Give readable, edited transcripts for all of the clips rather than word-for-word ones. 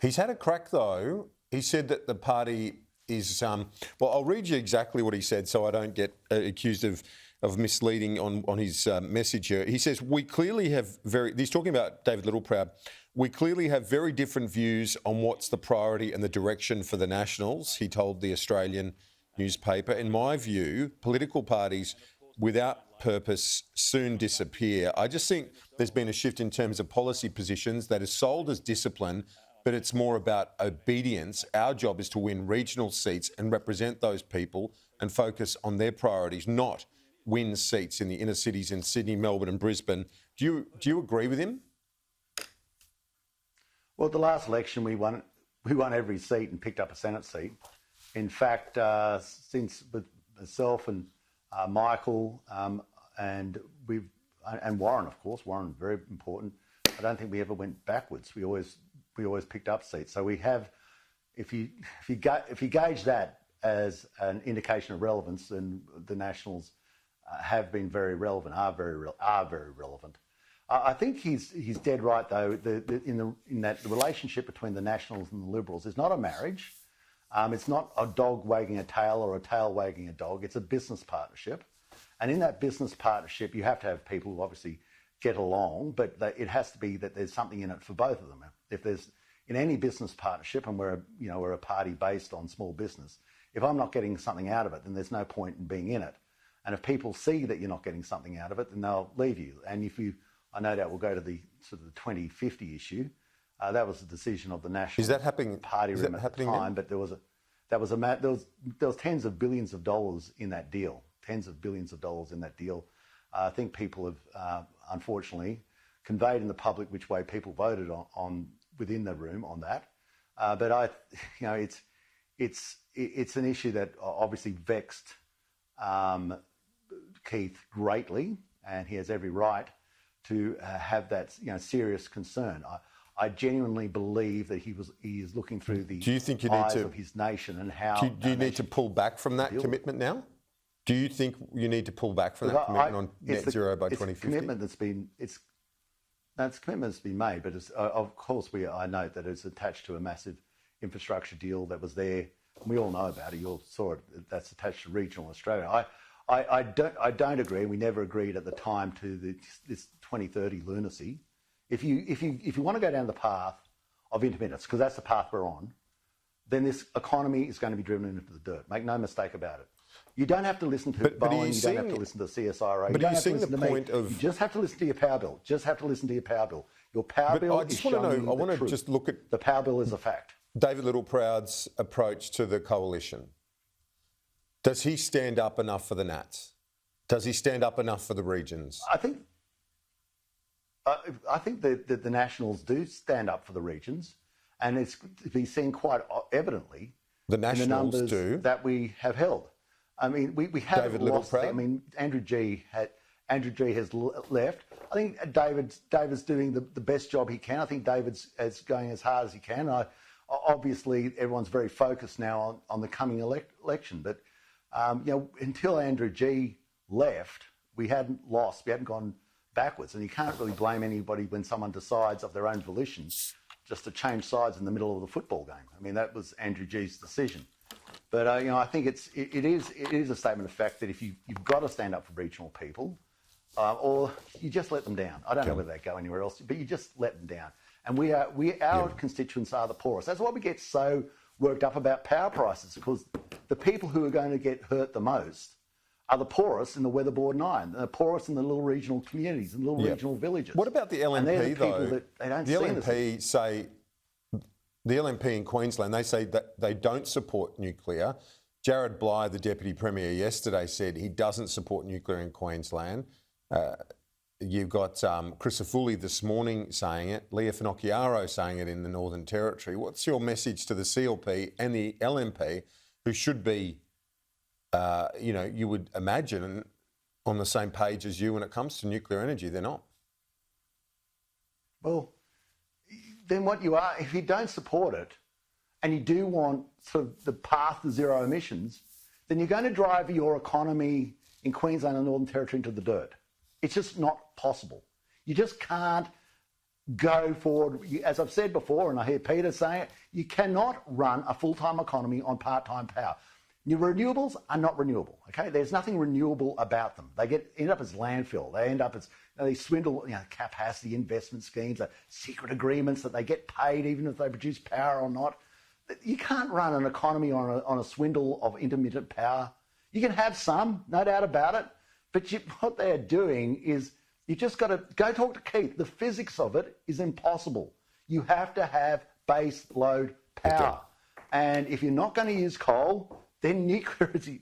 He's had a crack, though. He said that the party is... well, I'll read you exactly what he said so I don't get accused of misleading on his message here. He says, we clearly have he's talking about David Littleproud. We clearly have very different views on what's the priority and the direction for the Nationals, he told the Australian newspaper. In my view, political parties without purpose soon disappear. I just think there's been a shift in terms of policy positions that is sold as discipline, but it's more about obedience. Our job is to win regional seats and represent those people and focus on their priorities, not win seats in the inner cities in Sydney, Melbourne and Brisbane. Do you agree with him? Well, the last election we won every seat and picked up a Senate seat. In fact, since with myself and Michael and Warren, of course, Warren very important. I don't think we ever went backwards. We always picked up seats. So we have, if you gauge that as an indication of relevance, then the Nationals have been very relevant, are very relevant. I think he's dead right though. In that the relationship between the Nationals and the Liberals is not a marriage. It's not a dog wagging a tail or a tail wagging a dog. It's a business partnership, and in that business partnership, you have to have people who obviously get along, but it has to be that there's something in it for both of them. If there's in any business partnership, and we're a party based on small business, if I'm not getting something out of it, then there's no point in being in it. And if people see that you're not getting something out of it, then they'll leave you. And I no doubt we'll go to the sort of the 2050 issue. That was the decision of the National Party room at the time, but there was tens of billions of dollars in that deal. Tens of billions of dollars in that deal. I think people have unfortunately conveyed in the public which way people voted on within the room on that. But it's an issue that obviously vexed Keith greatly, and he has every right to have that serious concern. I genuinely believe that he is looking through the eyes of his nation and how... Do you need to pull back from that commitment now? Do you think you need to pull back from that commitment on net zero by 2050? It's a commitment that's been made, but of course I note that it's attached to a massive infrastructure deal that was there. We all know about it. You all saw it. That's attached to regional Australia. I don't agree. We never agreed at the time to this 2030 lunacy. If you want to go down the path of intermittence, because that's the path we're on, then this economy is going to be driven into the dirt. Make no mistake about it. You don't have to listen to Boeing. You don't have to listen to CSIRO. But are you seeing the point of... You just have to listen to your power bill. Just have to listen to your power bill. Your power bill is showing you the truth. I want to just look at... The power bill is a fact. David Littleproud's approach to the coalition. Does he stand up enough for the Nats? Does he stand up enough for the regions? I think that the Nationals do stand up for the regions, and it's to be seen quite evidently the Nationals in the numbers that we have held. I mean, we have David lost. Littleproud? I mean, Andrew G has left. I think David's doing the best job he can. I think David's going as hard as he can. Obviously, everyone's very focused now on the coming election, but until Andrew G left, we hadn't lost. We hadn't gone backwards, and you can't really blame anybody when someone decides of their own volition just to change sides in the middle of the football game. I mean, that was Andrew G's decision. But I think it is a statement of fact that if you've got to stand up for regional people, or you just let them down. I don't know whether they go anywhere else, but you just let them down. And our constituents are the poorest. That's why we get so worked up about power prices, because the people who are going to get hurt the most are the poorest in the weatherboard nine, the poorest in the little regional communities and little regional villages. What about the LNP, and they're the people though? That they don't the LNP say, the LNP in Queensland, they say that they don't support nuclear. Jared Bligh, the Deputy Premier, yesterday said he doesn't support nuclear in Queensland. You've got Chris Afuli this morning saying it, Leah Finocchiaro saying it in the Northern Territory. What's your message to the CLP and the LNP, who should be, you would imagine, on the same page as you when it comes to nuclear energy? They're not. Well, then what you are, if you don't support it and you do want sort of the path to zero emissions, then you're going to drive your economy in Queensland and Northern Territory into the dirt. It's just not possible. You just can't go forward. As I've said before, and I hear Peter saying it, you cannot run a full-time economy on part-time power. Your renewables are not renewable, okay? There's nothing renewable about them. They end up as landfill. They end up as, they swindle, capacity investment schemes, secret agreements that they get paid even if they produce power or not. You can't run an economy on a swindle of intermittent power. You can have some, no doubt about it, but what they're doing is you just got to go talk to Keith. The physics of it is impossible. You have to have base load power. Okay. And if you're not going to use coal, then nuclear is the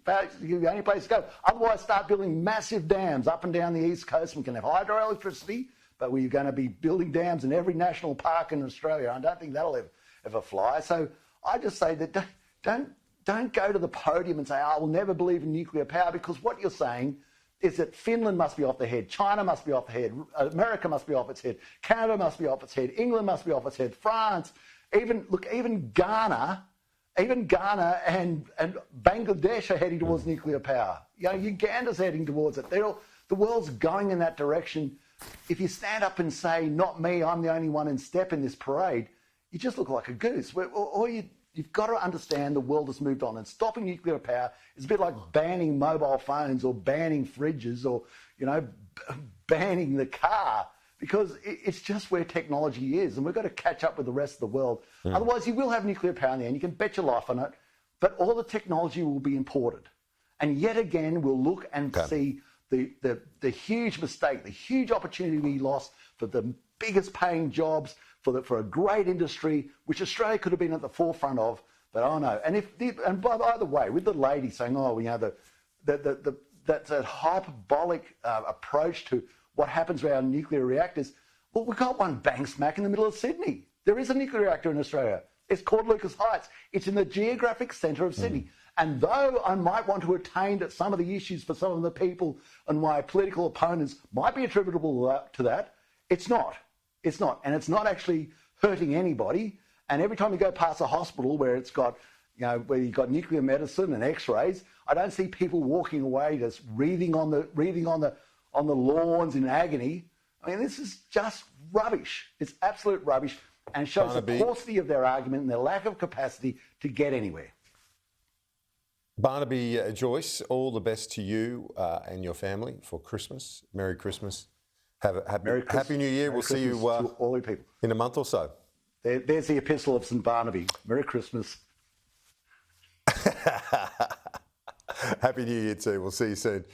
only place to go. Otherwise, start building massive dams up and down the East Coast. We can have hydroelectricity, but we're going to be building dams in every national park in Australia. I don't think that'll ever fly. So I just say that don't go to the podium and say, I will never believe in nuclear power, because what you're saying is that Finland must be off the head, China must be off the head, America must be off its head, Canada must be off its head, England must be off its head, France, even Ghana and Bangladesh are heading towards nuclear power. Uganda's heading towards it. The world's going in that direction. If you stand up and say, not me, I'm the only one in step in this parade, you just look like a goose. You've got to understand the world has moved on, and stopping nuclear power is a bit like banning mobile phones or banning fridges or, banning the car, because it's just where technology is, and we've got to catch up with the rest of the world. Otherwise, you will have nuclear power in the end. You can bet your life on it, but all the technology will be imported. And yet again, we'll look and see the huge mistake, the huge opportunity we lost for the biggest paying jobs, for a great industry, which Australia could have been at the forefront of. But oh no! And by the way, with the lady saying, that's a hyperbolic approach to what happens with our nuclear reactors. Well, we've got one bang smack in the middle of Sydney. There is a nuclear reactor in Australia. It's called Lucas Heights. It's in the geographic centre of Sydney. And though I might want to attain that some of the issues for some of the people and my political opponents might be attributable to that, it's not. It's not. And it's not actually hurting anybody. And every time you go past a hospital where it's got, where you've got nuclear medicine and X-rays, I don't see people walking away just wreathing on the lawns in agony. I mean, this is just rubbish. It's absolute rubbish, and shows Barnaby, the paucity of their argument and their lack of capacity to get anywhere. Barnaby, Joyce, all the best to you and your family for Christmas. Merry Christmas. Have a happy New Year. We'll see you all you people in a month or so. There's the epistle of St. Barnaby. Merry Christmas. Happy New Year too. We'll see you soon.